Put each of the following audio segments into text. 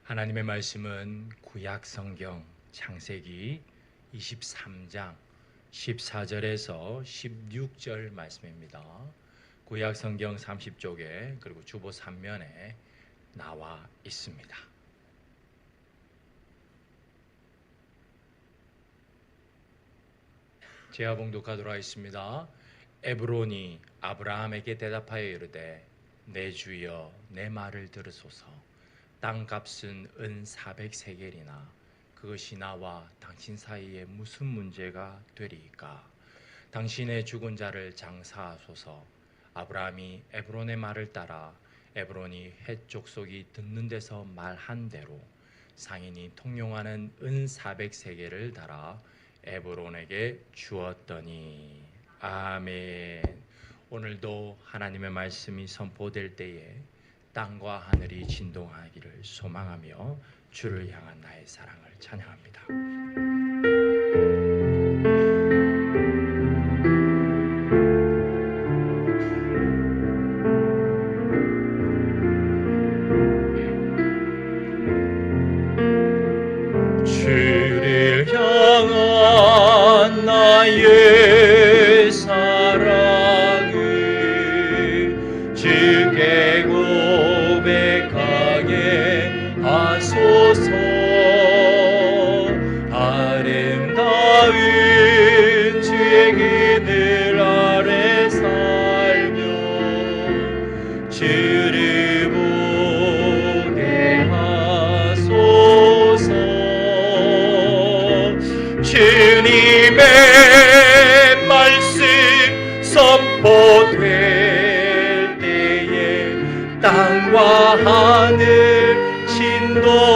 하나님의 말씀은 구약 성경 창세기 23장 14절에서 16절 말씀입니다. 구약 성경 30쪽에 그리고 주보 3면에 나와 있습니다. 제가 봉독하도록 하겠습니다. 에브론이 아브라함에게 대답하여 이르되 내 주여 내 말을 들으소서. 땅값은 은 400세겔이나 그것이 나와 당신 사이에 무슨 문제가 되리이까. 당신의 죽은 자를 장사하소서. 아브라함이 에브론의 말을 따라 에브론이 헷 족속이 듣는 데서 말한 대로 상인이 통용하는 은 400세겔을 달아 에브론에게 주었더니. 아멘. 오늘도 하나님의 말씀이 선포될 때에 땅과 하늘이 진동하기를 소망하며 주를 향한 나의 사랑을 찬양합니다. 주를 향한 나의 사랑을 주께 고백하게 하소서. 아름다운 주의 그늘 아래 살며 주를 보게 하소서. 주님의 말씀 선포될 때에 땅과 하늘 진동하리니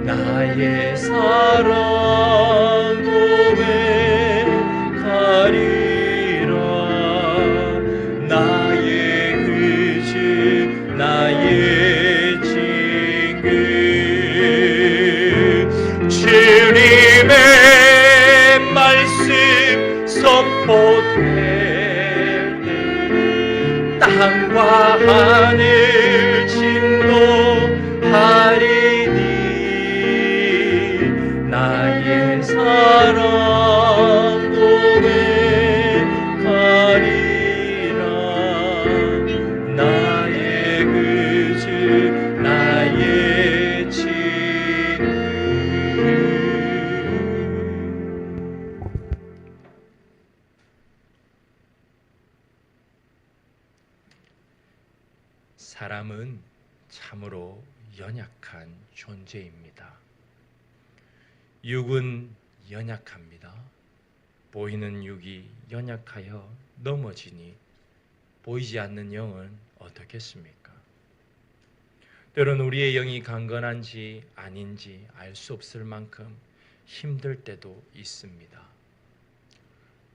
나의 사랑 고백하리라. 나의 구주 나의 친구 주님의 말씀 선포될 때 땅과 하늘 진동하리니 나의 사랑 고백하리라. 나의 구주 나의 친구. 사람은 참으로 연약한 존재입니다. 육은 연약합니다. 보이는 육이 연약하여 넘어지니 보이지 않는 영은 어떻겠습니까? 때론 우리의 영이 강건한지 아닌지 알 수 없을 만큼 힘들 때도 있습니다.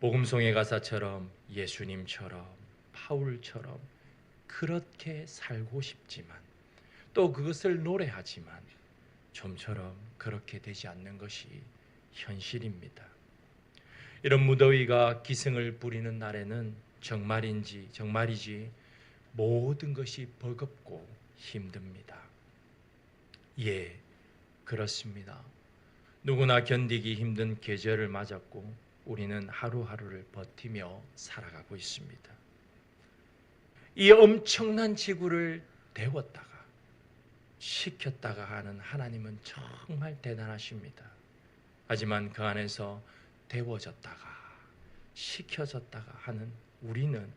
복음송의 가사처럼 예수님처럼 바울처럼 그렇게 살고 싶지만 또 그것을 노래하지만 좀처럼 그렇게 되지 않는 것이 현실입니다. 이런 무더위가 기승을 부리는 날에는 정말이지 모든 것이 버겁고 힘듭니다. 예, 그렇습니다. 누구나 견디기 힘든 계절을 맞았고 우리는 하루하루를 버티며 살아가고 있습니다. 이 엄청난 지구를 데웠다가 식혔다가 하는 하나님은 정말 대단하십니다. 하지만 그 안에서 데워졌다가 식혀졌다가 하는 우리는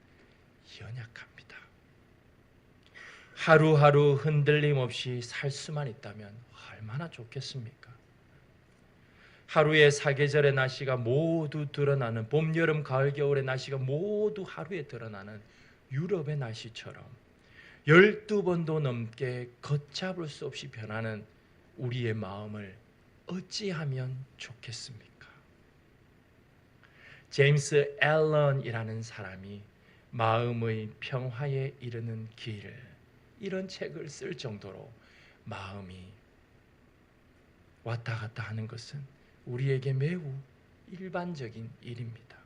연약합니다. 하루하루 흔들림 없이 살 수만 있다면 얼마나 좋겠습니까? 하루의 사계절의 날씨가 모두 드러나는 봄, 여름, 가을, 겨울의 날씨가 모두 하루에 드러나는 유럽의 날씨처럼 12번도 넘게 걷잡을 수 없이 변하는 우리의 마음을 어찌하면 좋겠습니까? 제임스 앨런이라는 사람이 마음의 평화에 이르는 길, 이런 책을 쓸 정도로 마음이 왔다 갔다 하는 것은 우리에게 매우 일반적인 일입니다.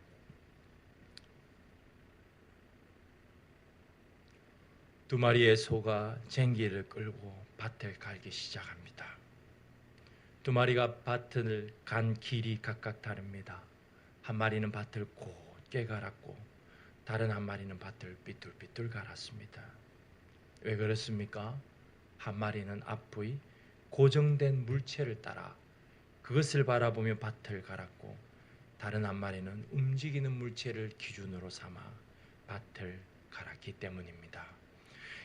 두 마리의 소가 쟁기를 끌고 밭을 갈기 시작합니다. 두 마리가 밭을 간 길이 각각 다릅니다. 한 마리는 밭을 곧게 갈았고 다른 한 마리는 밭을 삐뚤삐뚤 갈았습니다. 왜 그렇습니까? 한 마리는 앞의 고정된 물체를 따라 그것을 바라보며 밭을 갈았고 다른 한 마리는 움직이는 물체를 기준으로 삼아 밭을 갈았기 때문입니다.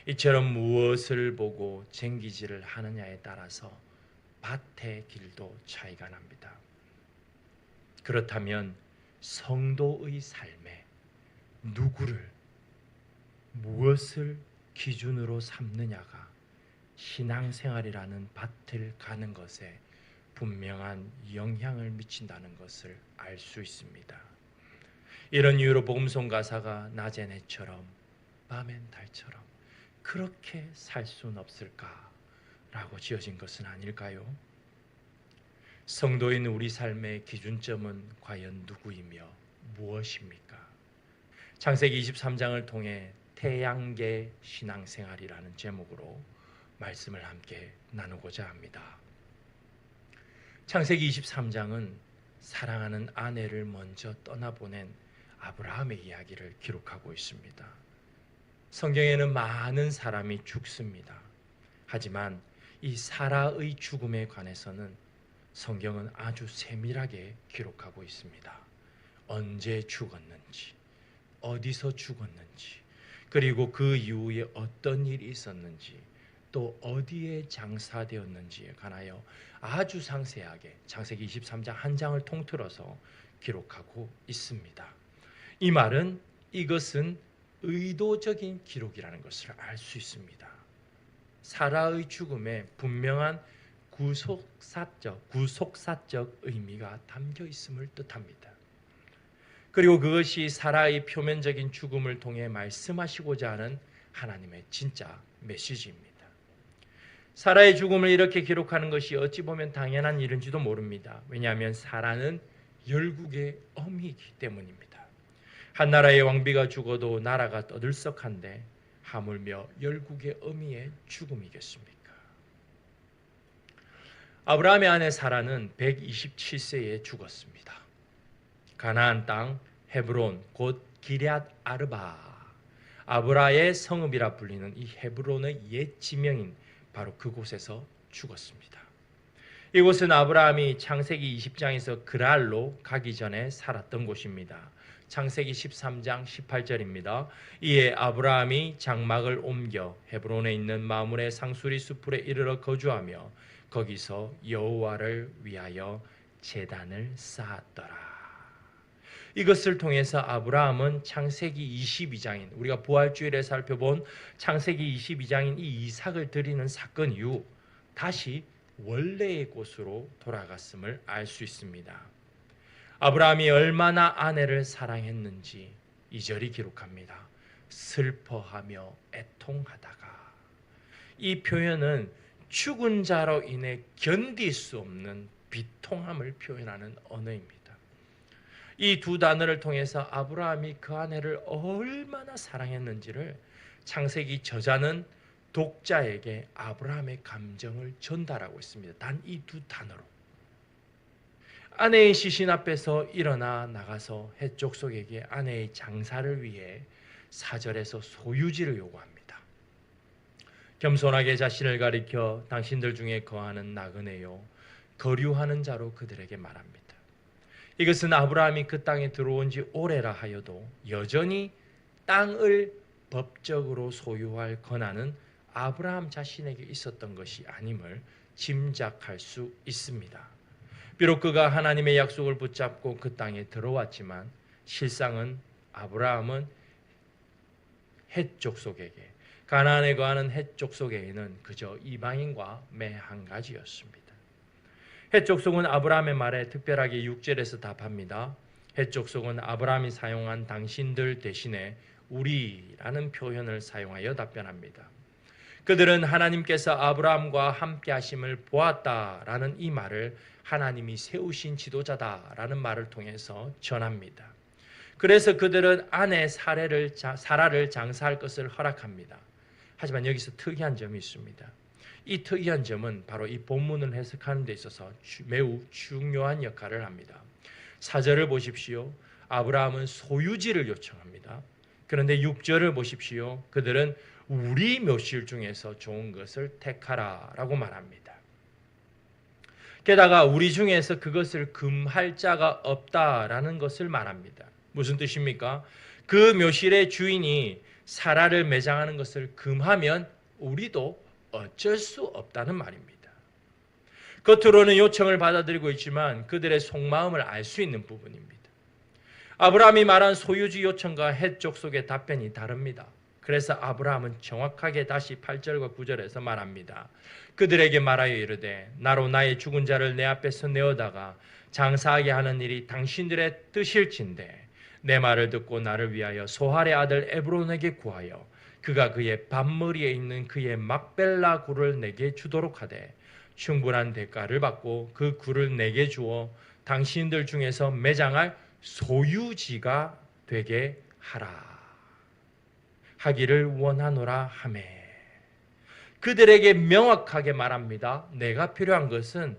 이처럼 무엇을 보고 쟁기질을 하느냐에 따라서 밭의 길도 차이가 납니다. 그렇다면 성도의 삶에 누구를, 무엇을 기준으로 삼느냐가 신앙생활이라는 밭을 가는 것에 분명한 영향을 미친다는 것을 알 수 있습니다. 이런 이유로 복음송 가사가 낮엔 해처럼 밤엔 달처럼 그렇게 살 수는 없을까라고 지어진 것은 아닐까요? 성도인 우리 삶의 기준점은 과연 누구이며 무엇입니까? 창세기 23장을 통해 태양계 신앙생활이라는 제목으로 말씀을 함께 나누고자 합니다. 창세기 23장은 사랑하는 아내를 먼저 떠나보낸 아브라함의 이야기를 기록하고 있습니다. 성경에는 많은 사람이 죽습니다. 하지만 이 사라의 죽음에 관해서는 성경은 아주 세밀하게 기록하고 있습니다. 언제 죽었는지, 어디서 죽었는지, 그리고 그 이후에 어떤 일이 있었는지, 또 어디에 장사되었는지에 관하여 아주 상세하게 창세기 23장 한 장을 통틀어서 기록하고 있습니다. 이 말은 이것은 의도적인 기록이라는 것을 알 수 있습니다. 사라의 죽음에 분명한 구속사적 의미가 담겨 있음을 뜻합니다. 그리고 그것이 사라의 표면적인 죽음을 통해 말씀하시고자 하는 하나님의 진짜 메시지입니다. 사라의 죽음을 이렇게 기록하는 것이 어찌 보면 당연한 일인지도 모릅니다. 왜냐하면 사라는 열국의 어미이기 때문입니다. 한 나라의 왕비가 죽어도 나라가 떠들썩한데 하물며 열국의 어미의 죽음이겠습니까? 아브라함의 아내 사라는 127세에 죽었습니다. 가나안 땅 헤브론 곧 기럇 아르바, 아브라의 성읍이라 불리는 이 헤브론의 옛 지명인 바로 그곳에서 죽었습니다. 이곳은 아브라함이 창세기 20장에서 그랄로 가기 전에 살았던 곳입니다. 창세기 13장 18절입니다. 이에 아브라함이 장막을 옮겨 헤브론에 있는 마므레 상수리 숲에 이르러 거주하며 거기서 여호와를 위하여 제단을 쌓았더라. 이것을 통해서 아브라함은 창세기 22장인, 우리가 부활주일에 살펴본 창세기 22장인 이 이삭을 드리는 사건 이후 다시 원래의 곳으로 돌아갔음을 알 수 있습니다. 아브라함이 얼마나 아내를 사랑했는지 2절이 기록합니다. 슬퍼하며 애통하다가. 이 표현은 죽은 자로 인해 견딜 수 없는 비통함을 표현하는 언어입니다. 이 두 단어를 통해서 아브라함이 그 아내를 얼마나 사랑했는지를 창세기 저자는 독자에게 아브라함의 감정을 전달하고 있습니다. 단 이 두 단어로. 아내의 시신 앞에서 일어나 나가서 헷족속에게 아내의 장사를 위해 4절에서 소유지를 요구합니다. 겸손하게 자신을 가리켜 당신들 중에 거하는 나그네요 거류하는 자로 그들에게 말합니다. 이것은 아브라함이 그 땅에 들어온 지 오래라 하여도 여전히 땅을 법적으로 소유할 권한은 아브라함 자신에게 있었던 것이 아님을 짐작할 수 있습니다. 비록 그가 하나님의 약속을 붙잡고 그 땅에 들어왔지만 실상은 아브라함은 헷 족속에게, 가나안에 거하는 헷 족속에게는 그저 이방인과 매 한 가지였습니다. 헷 족속은 아브라함의 말에 특별하게 6절에서 답합니다. 헷 족속은 아브라함이 사용한 당신들 대신에 우리라는 표현을 사용하여 답변합니다. 그들은 하나님께서 아브라함과 함께 하심을 보았다라는 이 말을 하나님이 세우신 지도자다라는 말을 통해서 전합니다. 그래서 그들은 아내 사라를 장사할 것을 허락합니다. 하지만 여기서 특이한 점이 있습니다. 이 특이한 점은 바로 이 본문을 해석하는 데 있어서 매우 중요한 역할을 합니다. 4절을 보십시오. 아브라함은 소유지를 요청합니다. 그런데 6절을 보십시오. 그들은 우리 묘실 중에서 좋은 것을 택하라 라고 말합니다. 게다가 우리 중에서 그것을 금할 자가 없다라는 것을 말합니다. 무슨 뜻입니까? 그 묘실의 주인이 사라를 매장하는 것을 금하면 우리도 어쩔 수 없다는 말입니다. 겉으로는 요청을 받아들이고 있지만 그들의 속마음을 알 수 있는 부분입니다. 아브라함이 말한 소유지 요청과 헷 족속의 답변이 다릅니다. 그래서 아브라함은 정확하게 다시 8절과 9절에서 말합니다. 그들에게 말하여 이르되 나로 나의 죽은 자를 내 앞에서 내어다가 장사하게 하는 일이 당신들의 뜻일진대 내 말을 듣고 나를 위하여 소할의 아들 에브론에게 구하여 그가 그의 밭머리에 있는 그의 막벨라 굴을 내게 주도록 하되 충분한 대가를 받고 그 굴을 내게 주어 당신들 중에서 매장할 소유지가 되게 하라 하기를 원하노라 하매 그들에게 명확하게 말합니다. 내가 필요한 것은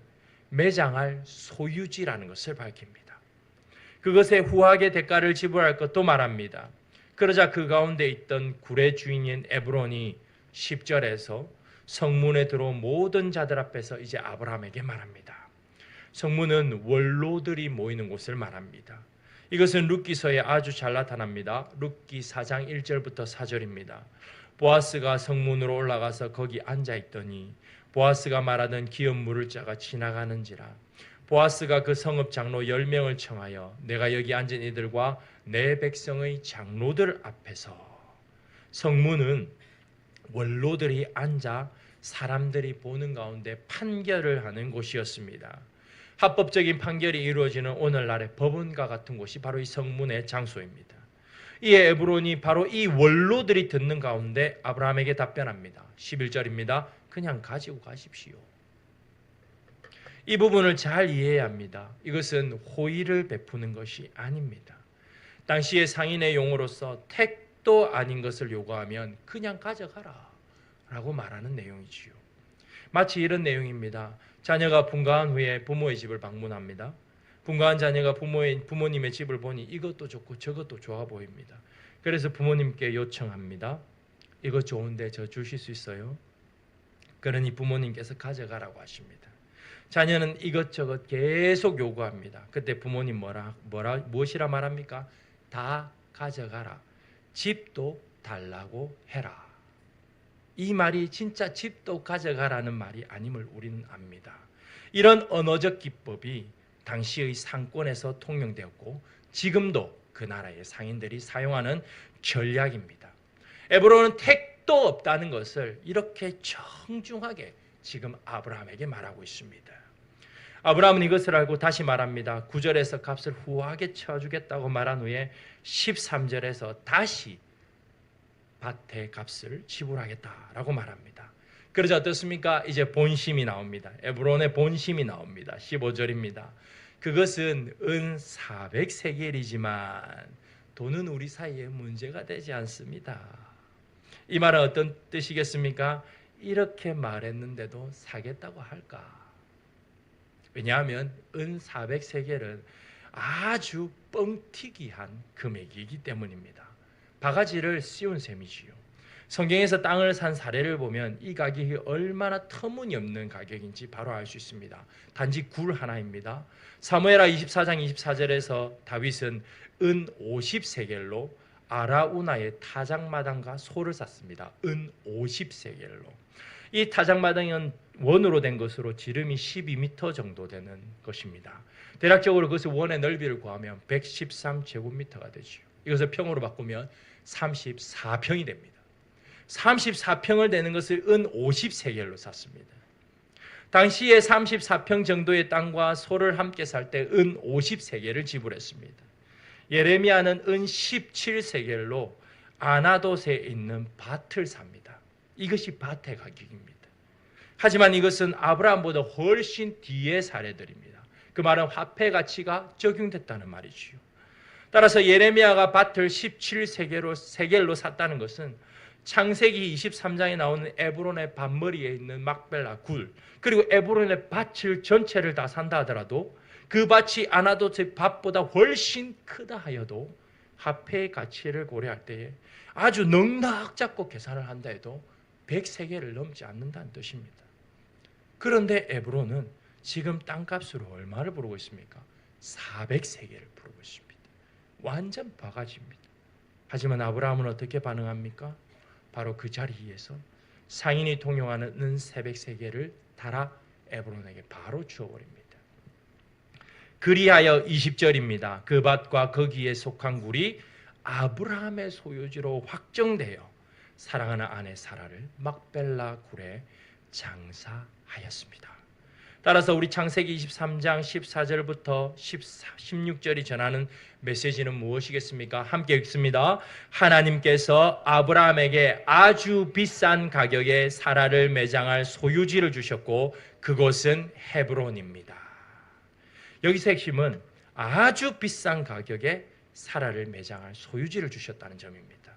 매장할 소유지라는 것을 밝힙니다. 그것에 후하게 대가를 지불할 것도 말합니다. 그러자 그 가운데 있던 굴의 주인인 에브론이 10절에서 성문에 들어온 모든 자들 앞에서 이제 아브라함에게 말합니다. 성문은 원로들이 모이는 곳을 말합니다. 이것은 룻기서에 아주 잘 나타납니다. 룻기 4장 1절부터 4절입니다. 보아스가 성문으로 올라가서 거기 앉아있더니 보아스가 말하던 기업 물을 자가 지나가는지라 보아스가 그 성읍 장로 10명을 청하여 내가 여기 앉은 이들과 내 백성의 장로들 앞에서 성문은 원로들이 앉아 사람들이 보는 가운데 판결을 하는 곳이었습니다. 합법적인 판결이 이루어지는 오늘날의 법원과 같은 곳이 바로 이 성문의 장소입니다. 이 에브론이 바로 이 원로들이 듣는 가운데 아브라함에게 답변합니다. 11절입니다. 그냥 가지고 가십시오. 이 부분을 잘 이해해야 합니다. 이것은 호의를 베푸는 것이 아닙니다. 당시의 상인의 용어로서 택도 아닌 것을 요구하면 그냥 가져가라 라고 말하는 내용이지요. 마치 이런 내용입니다. 자녀가 분가한 후에 부모의 집을 방문합니다. 분가한 자녀가 부모님의 집을 보니 이것도 좋고 저것도 좋아 보입니다. 그래서 부모님께 요청합니다. 이거 좋은데 저 주실 수 있어요? 그러니 부모님께서 가져가라고 하십니다. 자녀는 이것저것 계속 요구합니다. 그때 부모님 무엇이라 말합니까? 다 가져가라. 집도 달라고 해라. 이 말이 진짜 집도 가져가라는 말이 아님을 우리는 압니다. 이런 언어적 기법이 당시의 상권에서 통용되었고 지금도 그 나라의 상인들이 사용하는 전략입니다. 에브론은 택도 없다는 것을 이렇게 정중하게 지금 아브라함에게 말하고 있습니다. 아브라함은 이것을 알고 다시 말합니다. 9절에서 값을 후하게 쳐주겠다고 말한 후에 13절에서 다시 밭의 값을 지불하겠다라고 말합니다. 그러자 어떻습니까? 이제 본심이 나옵니다. 에브론의 본심이 나옵니다. 15절입니다. 그것은 은 400세겔이지만 돈은 우리 사이에 문제가 되지 않습니다. 이 말은 어떤 뜻이겠습니까? 이렇게 말했는데도 사겠다고 할까? 왜냐하면 은 400세겔은 아주 뻥튀기한 금액이기 때문입니다. 바가지를 씌운 셈이지요. 성경에서 땅을 산 사례를 보면 이 가격이 얼마나 터무니없는 가격인지 바로 알 수 있습니다. 단지 굴 하나입니다. 사무엘하 24장 24절에서 다윗은 은 50세겔로 아라우나의 타작마당과 소를 샀습니다. 은 50세겔로. 이 타작마당은 원으로 된 것으로 지름이 12m 정도 되는 것입니다. 대략적으로 그것의 원의 넓이를 구하면 113제곱미터가 되죠. 이것을 평으로 바꾸면 34평이 됩니다. 34평을 되는 것을 은 50세겔로 샀습니다. 당시에 34평 정도의 땅과 소를 함께 살 때 은 50세겔을 지불했습니다. 예레미야는 은 17세겔로 아나돗에 있는 밭을 삽니다. 이것이 밭의 가격입니다. 하지만 이것은 아브라함보다 훨씬 뒤의 사례들입니다. 그 말은 화폐 가치가 적용됐다는 말이지요. 따라서 예레미야가 밭을 17세겔로 샀다는 것은 창세기 23장에 나오는 에브론의 밭머리에 있는 막벨라 굴, 그리고 에브론의 밭을 전체를 다 산다 하더라도 그 밭이 아나도트의 밭보다 훨씬 크다 하여도 화폐의 가치를 고려할 때에 아주 넉넉 잡고 계산을 한다 해도 100세겔을 넘지 않는다는 뜻입니다. 그런데 에브론은 지금 땅값으로 얼마를 부르고 있습니까? 400세겔을 부르고 있습니다. 완전 바가지입니다. 하지만 아브라함은 어떻게 반응합니까? 바로 그 자리에서 상인이 통용하는 은 400세겔을 달아 에브론에게 바로 주어버립니다. 그리하여 20절입니다. 그 밭과 거기에 속한 굴이 아브라함의 소유지로 확정되어 사랑하는 아내 사라를 막벨라 굴에 장사하였습니다. 따라서 우리 창세기 23장 14절부터 16절이 전하는 메시지는 무엇이겠습니까? 함께 읽습니다. 하나님께서 아브라함에게 아주 비싼 가격에 사라를 매장할 소유지를 주셨고 그곳은 헤브론입니다. 여기서 핵심은 아주 비싼 가격에 사라를 매장할 소유지를 주셨다는 점입니다.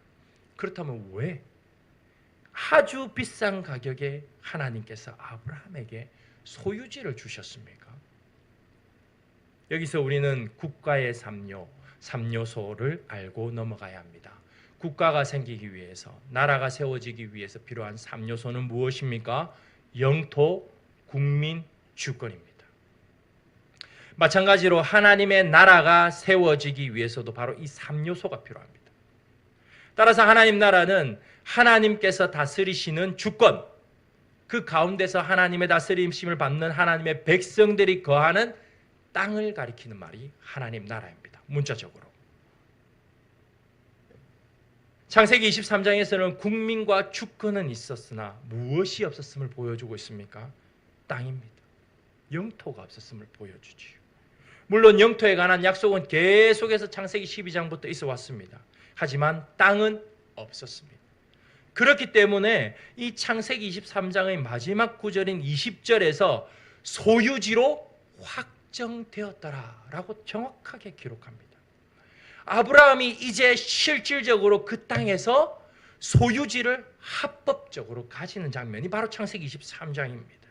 그렇다면 왜 아주 비싼 가격에 하나님께서 아브라함에게 소유지를 주셨습니까? 여기서 우리는 국가의 3요소를 알고 넘어가야 합니다. 국가가 생기기 위해서, 나라가 세워지기 위해서 필요한 3요소는 무엇입니까? 영토, 국민, 주권입니다. 마찬가지로 하나님의 나라가 세워지기 위해서도 바로 이 3요소가 필요합니다. 따라서 하나님 나라는 하나님께서 다스리시는 주권, 그 가운데서 하나님의 다스림심을 받는 하나님의 백성들이 거하는 땅을 가리키는 말이 하나님 나라입니다. 문자적으로. 창세기 23장에서는 국민과 주권은 있었으나 무엇이 없었음을 보여주고 있습니까? 땅입니다. 영토가 없었음을 보여주지요. 물론 영토에 관한 약속은 계속해서 창세기 12장부터 있어 왔습니다. 하지만 땅은 없었습니다. 그렇기 때문에 이 창세기 23장의 마지막 구절인 20절에서 소유지로 확정되었더라라고 정확하게 기록합니다. 아브라함이 이제 실질적으로 그 땅에서 소유지를 합법적으로 가지는 장면이 바로 창세기 23장입니다.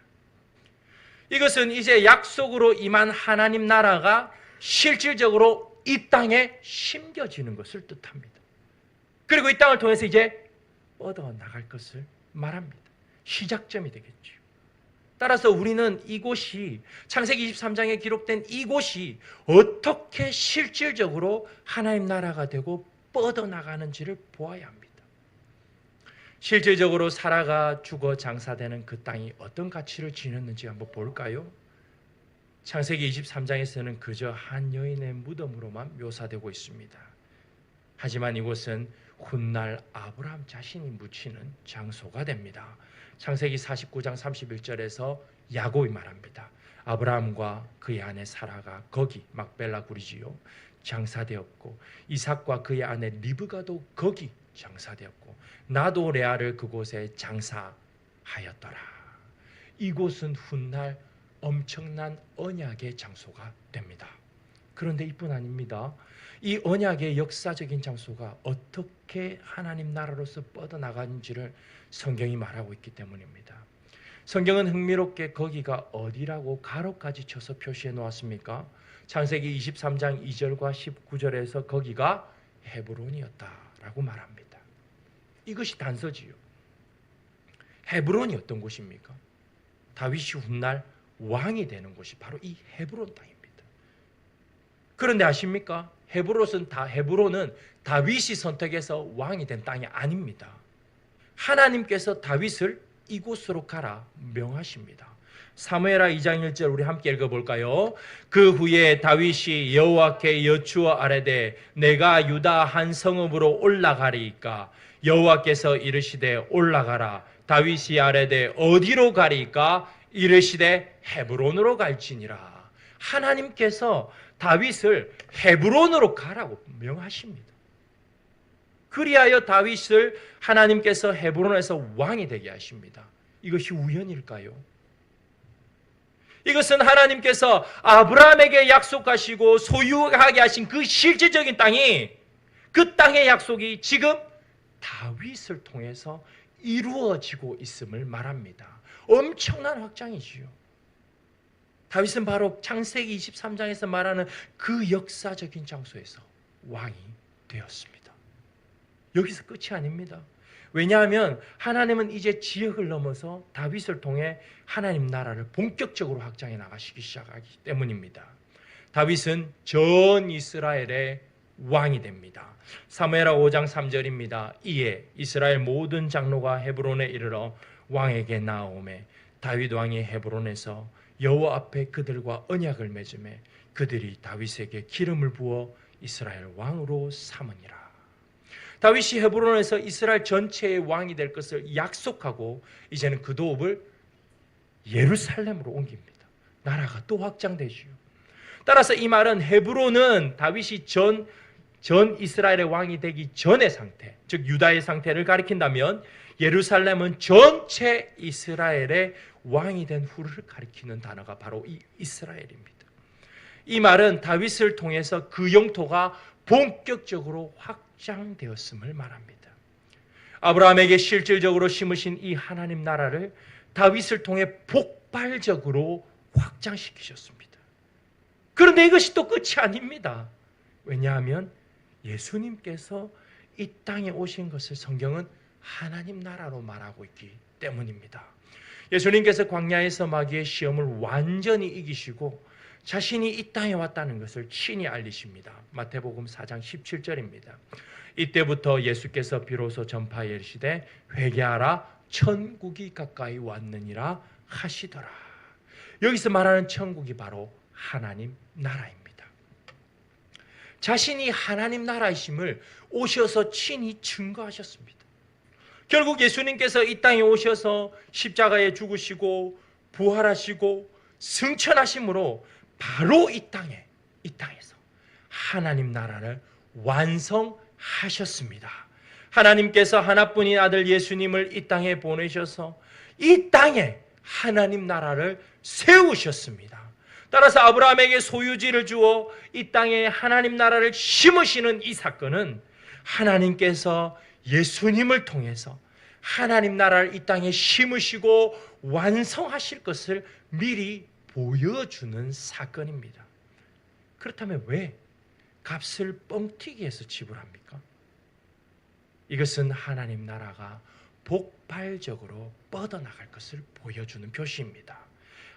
이것은 이제 약속으로 임한 하나님 나라가 실질적으로 이 땅에 심겨지는 것을 뜻합니다. 그리고 이 땅을 통해서 이제 뻗어나갈 것을 말합니다. 시작점이 되겠죠. 따라서 우리는 이곳이 창세기 23장에 기록된 이곳이 어떻게 실질적으로 하나님 나라가 되고 뻗어나가는지를 보아야 합니다. 실질적으로 사라가 죽어 장사되는 그 땅이 어떤 가치를 지녔는지 한번 볼까요? 창세기 23장에서는 그저 한 여인의 무덤으로만 묘사되고 있습니다. 하지만 이곳은 훗날 아브라함 자신이 묻히는 장소가 됩니다. 창세기 49장 31절에서 야곱이 말합니다. 아브라함과 그의 아내 사라가 거기 막벨라 굴이지요 장사되었고 이삭과 그의 아내 리브가도 거기 장사되었고 나도 레아를 그곳에 장사하였더라. 이곳은 훗날 엄청난 언약의 장소가 됩니다. 그런데 이뿐 아닙니다. 이 언약의 역사적인 장소가 어떻게 하나님 나라로서 뻗어나가는지를 성경이 말하고 있기 때문입니다. 성경은 흥미롭게 거기가 어디라고 가로까지 쳐서 표시해 놓았습니까? 창세기 23장 2절과 19절에서 거기가 헤브론이었다라고 말합니다. 이것이 단서지요. 헤브론이 어떤 곳입니까? 다윗이 훗날 왕이 되는 곳이 바로 이 헤브론 땅입니다. 그런데 아십니까? 헤브론은 다윗이 선택해서 왕이 된 땅이 아닙니다. 하나님께서 다윗을 이곳으로 가라 명하십니다. 사무엘하 2장 1절 우리 함께 읽어볼까요? 그 후에 다윗이 여호와께 여쭈어 아뢰되 내가 유다 한 성읍으로 올라가리이까 여호와께서 이르시되 올라가라. 다윗이 아뢰되 어디로 가리이까 이르시되 헤브론으로 갈지니라. 하나님께서 다윗을 헤브론으로 가라고 명하십니다. 그리하여 다윗을 하나님께서 헤브론에서 왕이 되게 하십니다. 이것이 우연일까요? 이것은 하나님께서 아브라함에게 약속하시고 소유하게 하신 그 실질적인 땅이 그 땅의 약속이 지금 다윗을 통해서 이루어지고 있음을 말합니다. 엄청난 확장이지요. 다윗은 바로 창세기 23장에서 말하는 그 역사적인 장소에서 왕이 되었습니다. 여기서 끝이 아닙니다. 왜냐하면 하나님은 이제 지역을 넘어서 다윗을 통해 하나님 나라를 본격적으로 확장해 나가시기 시작하기 때문입니다. 다윗은 전 이스라엘의 왕이 됩니다. 사무엘하 5장 3절입니다. 이에 이스라엘 모든 장로가 헤브론에 이르러 왕에게 나아오매 다윗 왕이 헤브론에서 여호와 앞에 그들과 언약을 맺음에 그들이 다윗에게 기름을 부어 이스라엘 왕으로 삼으니라. 다윗이 헤브론에서 이스라엘 전체의 왕이 될 것을 약속하고 이제는 그 도읍을 예루살렘으로 옮깁니다. 나라가 또 확장되지요. 따라서 이 말은 헤브론은 다윗이 전 이스라엘의 왕이 되기 전의 상태, 즉 유다의 상태를 가리킨다면 예루살렘은 전체 이스라엘의 왕이 된 후를 가리키는 단어가 바로 이 이스라엘입니다. 이 말은 다윗을 통해서 그 영토가 본격적으로 확장되었음을 말합니다. 아브라함에게 실질적으로 심으신 이 하나님 나라를 다윗을 통해 폭발적으로 확장시키셨습니다. 그런데 이것이 또 끝이 아닙니다. 왜냐하면 예수님께서 이 땅에 오신 것을 성경은 하나님 나라로 말하고 있기 때문입니다. 예수님께서 광야에서 마귀의 시험을 완전히 이기시고 자신이 이 땅에 왔다는 것을 친히 알리십니다. 마태복음 4장 17절입니다. 이때부터 예수께서 비로소 전파하여 이르시되 회개하라 천국이 가까이 왔느니라 하시더라. 여기서 말하는 천국이 바로 하나님 나라입니다. 자신이 하나님 나라이심을 오셔서 친히 증거하셨습니다. 결국 예수님께서 이 땅에 오셔서 십자가에 죽으시고 부활하시고 승천하심으로 바로 이 땅에서 하나님 나라를 완성하셨습니다. 하나님께서 하나뿐인 아들 예수님을 이 땅에 보내셔서 이 땅에 하나님 나라를 세우셨습니다. 따라서 아브라함에게 소유지를 주어 이 땅에 하나님 나라를 심으시는 이 사건은 하나님께서 예수님을 통해서 하나님 나라를 이 땅에 심으시고 완성하실 것을 미리 보여주는 사건입니다. 그렇다면 왜 값을 뻥튀기 해서 지불합니까? 이것은 하나님 나라가 폭발적으로 뻗어나갈 것을 보여주는 표시입니다.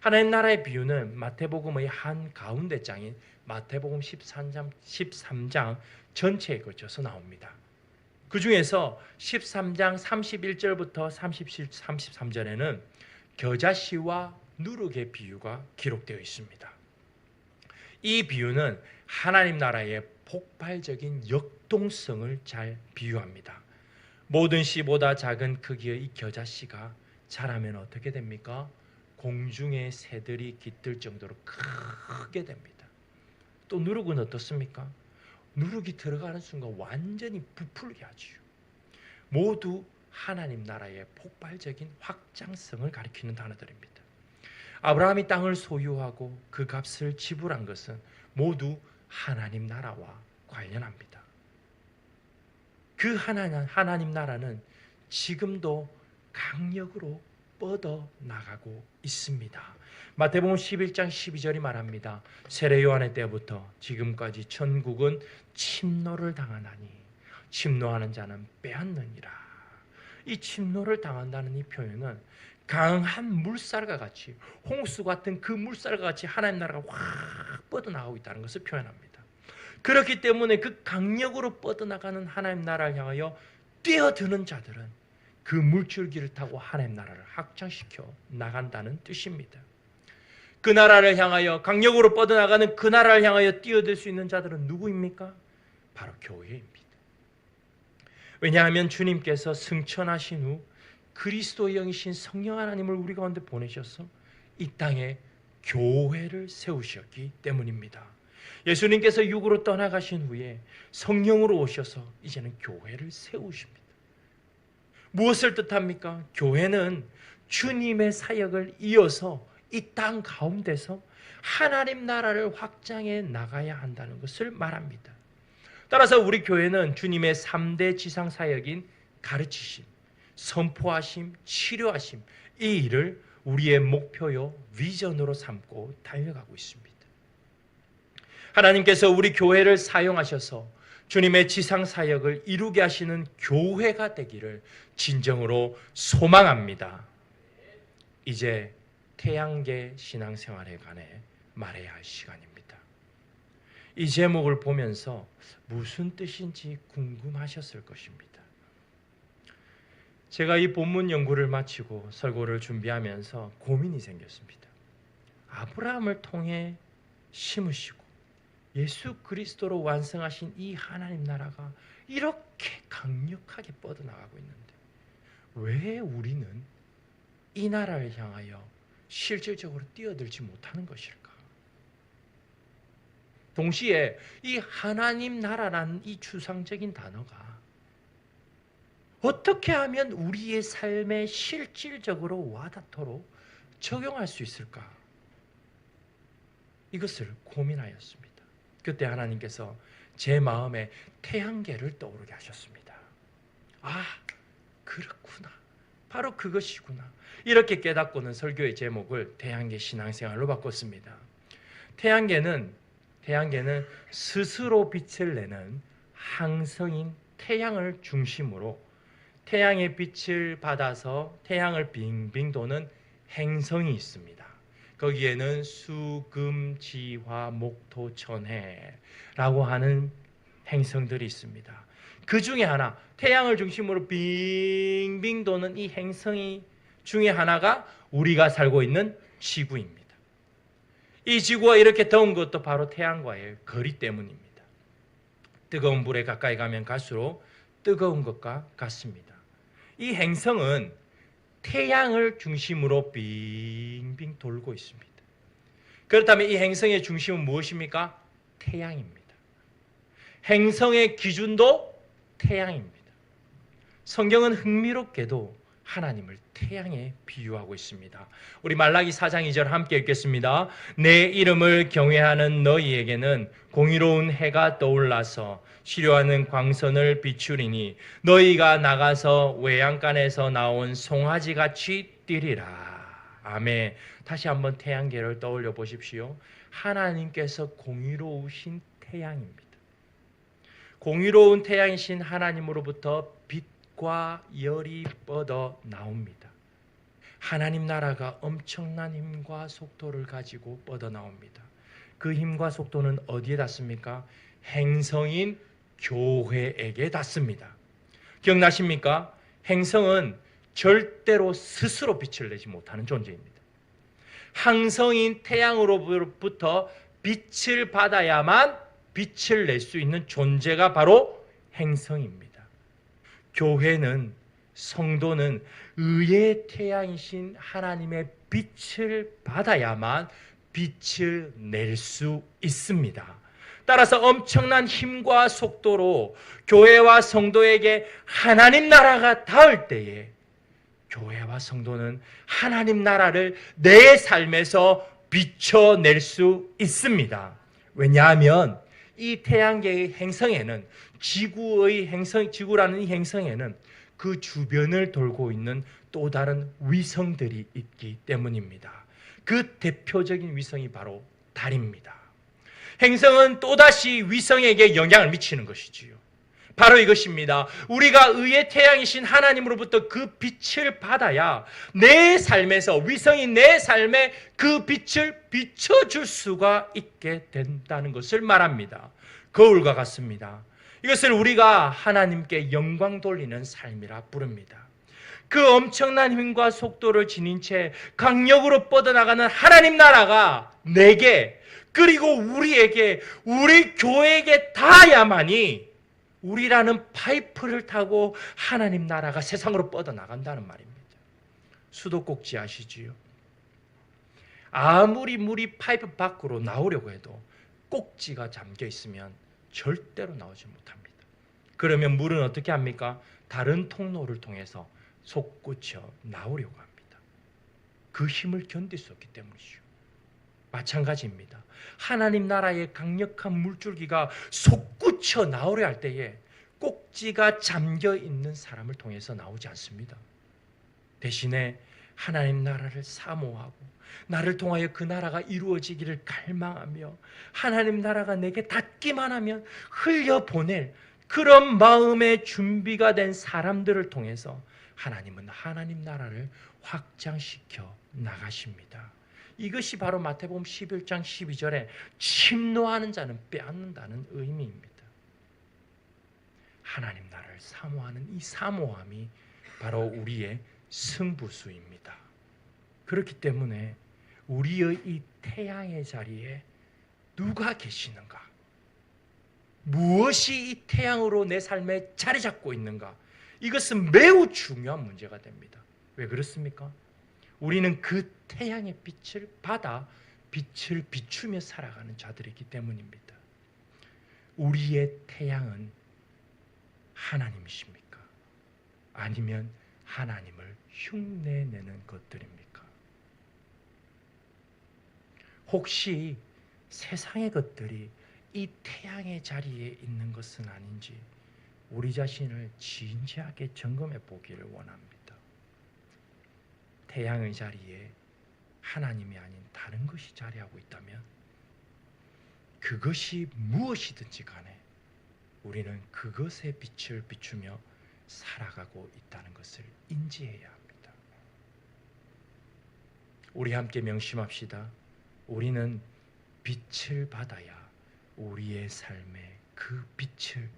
하나님 나라의 비유는 마태복음의 한 가운데 장인 마태복음 13장 전체에 걸쳐서 나옵니다. 그 중에서 13장 31절부터 33절에는 겨자씨와 누룩의 비유가 기록되어 있습니다. 이 비유는 하나님 나라의 폭발적인 역동성을 잘 비유합니다. 모든 씨보다 작은 크기의 이 겨자씨가 자라면 어떻게 됩니까? 공중의 새들이 깃들 정도로 크게 됩니다. 또 누룩은 어떻습니까? 누룩이 들어가는 순간 완전히 부풀게 하지요. 모두 하나님 나라의 폭발적인 확장성을 가리키는 단어들입니다. 아브라함이 땅을 소유하고 그 값을 지불한 것은 모두 하나님 나라와 관련합니다. 그 하나님 나라는 지금도 강력으로 뻗어나가고 있습니다. 마태복음 11장 12절이 말합니다. 세례 요한의 때부터 지금까지 천국은 침노를 당하나니 침노하는 자는 빼앗느니라. 이 침노를 당한다는 이 표현은 강한 물살과 같이 홍수 같은 그 물살과 같이 하나님 나라가 확 뻗어나가고 있다는 것을 표현합니다. 그렇기 때문에 그 강력으로 뻗어나가는 하나님 나라를 향하여 뛰어드는 자들은 그 물줄기를 타고 하나님 나라를 확장시켜 나간다는 뜻입니다. 그 나라를 향하여 강력으로 뻗어나가는 그 나라를 향하여 뛰어들 수 있는 자들은 누구입니까? 바로 교회입니다. 왜냐하면 주님께서 승천하신 후 그리스도의 영이신 성령 하나님을 우리 가운데 보내셔서 이 땅에 교회를 세우셨기 때문입니다. 예수님께서 육으로 떠나가신 후에 성령으로 오셔서 이제는 교회를 세우십니다. 무엇을 뜻합니까? 교회는 주님의 사역을 이어서 이 땅 가운데서 하나님 나라를 확장해 나가야 한다는 것을 말합니다. 따라서 우리 교회는 주님의 3대 지상 사역인 가르치심, 선포하심, 치료하심, 이 일을 우리의 목표요 비전으로 삼고 달려가고 있습니다. 하나님께서 우리 교회를 사용하셔서 주님의 지상 사역을 이루게 하시는 교회가 되기를 진정으로 소망합니다. 이제 태양계 신앙생활에 관해 말해야 할 시간입니다. 이 제목을 보면서 무슨 뜻인지 궁금하셨을 것입니다. 제가 이 본문 연구를 마치고 설교를 준비하면서 고민이 생겼습니다. 아브라함을 통해 심으시고 예수 그리스도로 완성하신 이 하나님 나라가 이렇게 강력하게 뻗어나가고 있는데 왜 우리는 이 나라를 향하여 실질적으로 뛰어들지 못하는 것일까? 동시에 이 하나님 나라라는 이 추상적인 단어가 어떻게 하면 우리의 삶에 실질적으로 와닿도록 적용할 수 있을까? 이것을 고민하였습니다. 그때 하나님께서 제 마음에 태양계를 떠오르게 하셨습니다. 아, 그렇구나. 바로 그것이구나. 이렇게 깨닫고는 설교의 제목을 태양계 신앙생활로 바꿨습니다. 태양계는 스스로 빛을 내는 항성인 태양을 중심으로 태양의 빛을 받아서 태양을 빙빙 도는 행성이 있습니다. 거기에는 수, 금, 지, 화, 목, 토, 천해라고 하는 행성들이 있습니다. 그 중에 하나, 태양을 중심으로 빙빙 도는 이 행성이 중에 하나가 우리가 살고 있는 지구입니다. 이 지구가 이렇게 더운 것도 바로 태양과의 거리 때문입니다. 뜨거운 불에 가까이 가면 갈수록 뜨거운 것과 같습니다. 이 행성은 태양을 중심으로 빙빙 돌고 있습니다. 그렇다면 이 행성의 중심은 무엇입니까? 태양입니다. 행성의 기준도 태양입니다. 성경은 흥미롭게도 하나님을 태양에 비유하고 있습니다. 우리 말라기 4장 2절 함께 읽겠습니다. 내 이름을 경외하는 너희에게는 공의로운 해가 떠올라서 시려하는 광선을 비추리니 너희가 나가서 외양간에서 나온 송아지같이 뛰리라. 아멘. 다시 한번 태양계를 떠올려 보십시오. 하나님께서 공의로우신 태양입니다. 공의로운 태양이신 하나님으로부터 빛과 열이 뻗어 나옵니다. 하나님 나라가 엄청난 힘과 속도를 가지고 뻗어 나옵니다. 그 힘과 속도는 어디에 닿습니까? 행성인 교회에게 닿습니다. 기억나십니까? 행성은 절대로 스스로 빛을 내지 못하는 존재입니다. 항성인 태양으로부터 빛을 받아야만 빛을 낼 수 있는 존재가 바로 행성입니다. 교회는, 성도는 의의 태양이신 하나님의 빛을 받아야만 빛을 낼 수 있습니다. 따라서 엄청난 힘과 속도로 교회와 성도에게 하나님 나라가 닿을 때에 교회와 성도는 하나님 나라를 내 삶에서 비춰낼 수 있습니다. 왜냐하면 이 태양계의 행성에는 지구라는 이 행성에는 그 주변을 돌고 있는 또 다른 위성들이 있기 때문입니다. 그 대표적인 위성이 바로 달입니다. 행성은 또다시 위성에게 영향을 미치는 것이지요. 바로 이것입니다. 우리가 의의 태양이신 하나님으로부터 그 빛을 받아야 내 삶에서, 위성이 내 삶에 그 빛을 비춰줄 수가 있게 된다는 것을 말합니다. 거울과 같습니다. 이것을 우리가 하나님께 영광 돌리는 삶이라 부릅니다. 그 엄청난 힘과 속도를 지닌 채 강력으로 뻗어나가는 하나님 나라가 내게, 그리고 우리에게, 우리 교회에게 닿아야만이 우리라는 파이프를 타고 하나님 나라가 세상으로 뻗어나간다는 말입니다. 수도꼭지 아시지요? 아무리 물이 파이프 밖으로 나오려고 해도 꼭지가 잠겨 있으면 절대로 나오지 못합니다. 그러면 물은 어떻게 합니까? 다른 통로를 통해서 솟구쳐 나오려고 합니다. 그 힘을 견딜 수 없기 때문이죠. 마찬가지입니다. 하나님 나라의 강력한 물줄기가 솟구쳐 나오려 할 때에 꼭지가 잠겨 있는 사람을 통해서 나오지 않습니다. 대신에 하나님 나라를 사모하고 나를 통하여 그 나라가 이루어지기를 갈망하며 하나님 나라가 내게 닿기만 하면 흘려보낼 그런 마음의 준비가 된 사람들을 통해서 하나님은 하나님 나라를 확장시켜 나가십니다. 이것이 바로 마태복음 11장 12절에 침노하는 자는 빼앗는다는 의미입니다. 하나님 나라를 사모하는 이 사모함이 바로 우리의 승부수입니다. 그렇기 때문에 우리의 이 태양의 자리에 누가 계시는가? 무엇이 이 태양으로 내 삶에 자리 잡고 있는가? 이것은 매우 중요한 문제가 됩니다. 왜 그렇습니까? 우리는 그 태양의 빛을 받아 빛을 비추며 살아가는 자들이기 때문입니다. 우리의 태양은 하나님이십니까? 아니면 하나님을 흉내내는 것들입니까? 혹시 세상의 것들이 이 태양의 자리에 있는 것은 아닌지 우리 자신을 진지하게 점검해 보기를 원합니다. 태양의 자리에 하나님이 아닌 다른 것이 자리하고 있다면 그것이 무엇이든지 간에 우리는 그것의 빛을 비추며 살아가고 있다는 것을 인지해야 합니다. 우리 함께 명심합시다. 우리는 빛을 받아야 우리의 삶에 그 빛을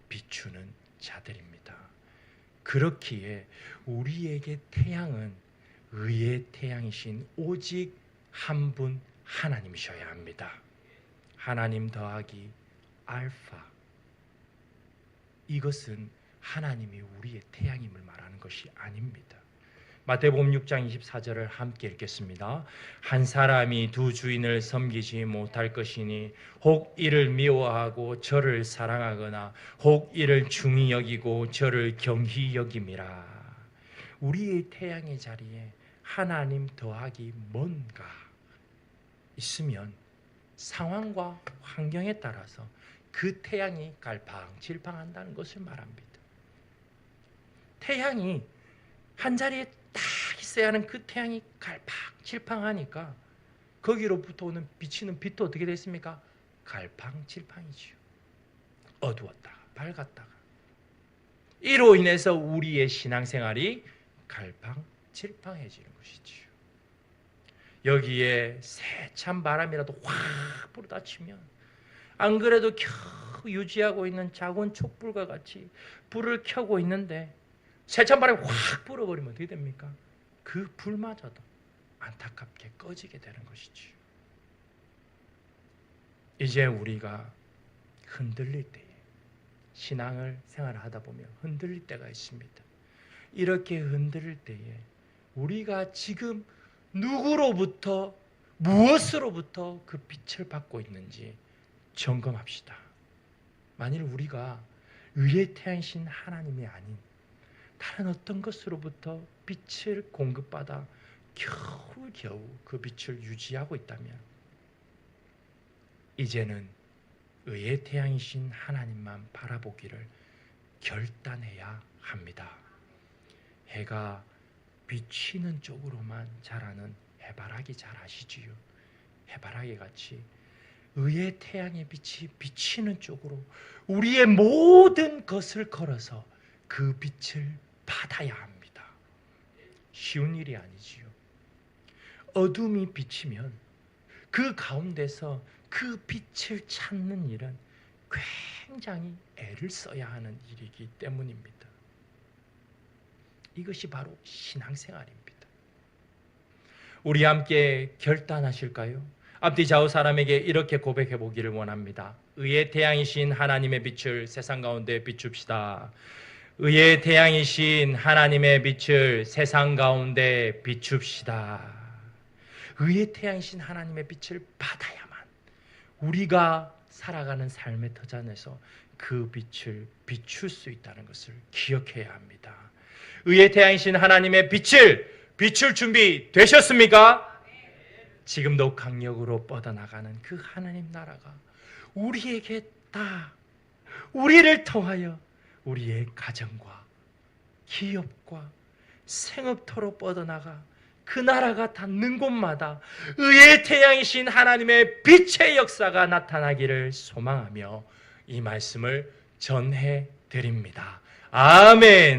비추는 자들입니다. 그렇기에 우리에게 태양은 의의 태양이신 오직 한 분 하나님이셔야 합니다. 하나님 더하기 알파. 이것은 하나님이 우리의 태양임을 말하는 것이 아닙니다. 마태복음 6장 24절을 함께 읽겠습니다. 한 사람이 두 주인을 섬기지 못할 것이니 혹 이를 미워하고 저를 사랑하거나 혹 이를 중히 여기고 저를 경히 여김이라. 우리의 태양의 자리에 하나님 더하기 뭔가 있으면 상황과 환경에 따라서 그 태양이 갈팡질팡한다는 것을 말합니다. 태양이 한 자리에 딱 있어야 하는 그 태양이 갈팡질팡하니까 거기로부터 오는 비치는 빛도 어떻게 됐습니까? 갈팡질팡이지요. 어두웠다가 밝았다가. 이로 인해서 우리의 신앙생활이 갈팡질팡해지는 것이지요. 여기에 세찬 바람이라도 확 불어닥치면 안 그래도 겨우 유지하고 있는 작은 촛불과 같이 불을 켜고 있는데 세찬 바람이 확 불어버리면 어떻게 됩니까? 그 불마저도 안타깝게 꺼지게 되는 것이지요. 이제 우리가 흔들릴 때에 신앙을 생활하다 보면 흔들릴 때가 있습니다. 이렇게 흔들릴 때에 우리가 지금 누구로부터 무엇으로부터 그 빛을 받고 있는지 점검합시다. 만일 우리가 의의 태양이신 하나님이 아닌 다른 어떤 것으로부터 빛을 공급받아 겨우겨우 그 빛을 유지하고 있다면 이제는 의의 태양이신 하나님만 바라보기를 결단해야 합니다. 해가 비치는 쪽으로만 자라는 해바라기 잘 아시지요? 해바라기 같이 의의 태양의 빛이 비치는 쪽으로 우리의 모든 것을 걸어서 그 빛을 받아야 합니다. 쉬운 일이 아니지요. 어둠이 비치면 그 가운데서 그 빛을 찾는 일은 굉장히 애를 써야 하는 일이기 때문입니다. 이것이 바로 신앙생활입니다. 우리 함께 결단하실까요? 앞뒤 좌우 사람에게 이렇게 고백해 보기를 원합니다. 의의 태양이신 하나님의 빛을 세상 가운데 비춥시다. 의의 태양이신 하나님의 빛을 세상 가운데 비춥시다. 의의 태양이신 하나님의 빛을 받아야만 우리가 살아가는 삶의 터전에서 그 빛을 비출 수 있다는 것을 기억해야 합니다. 의의 태양이신 하나님의 빛을 비출 준비 되셨습니까? 지금도 강력으로 뻗어나가는 그 하나님 나라가 우리에게 다 우리를 통하여 우리의 가정과 기업과 생업토로 뻗어나가 그 나라가 닿는 곳마다 의의 태양이신 하나님의 빛의 역사가 나타나기를 소망하며 이 말씀을 전해 드립니다. 아멘.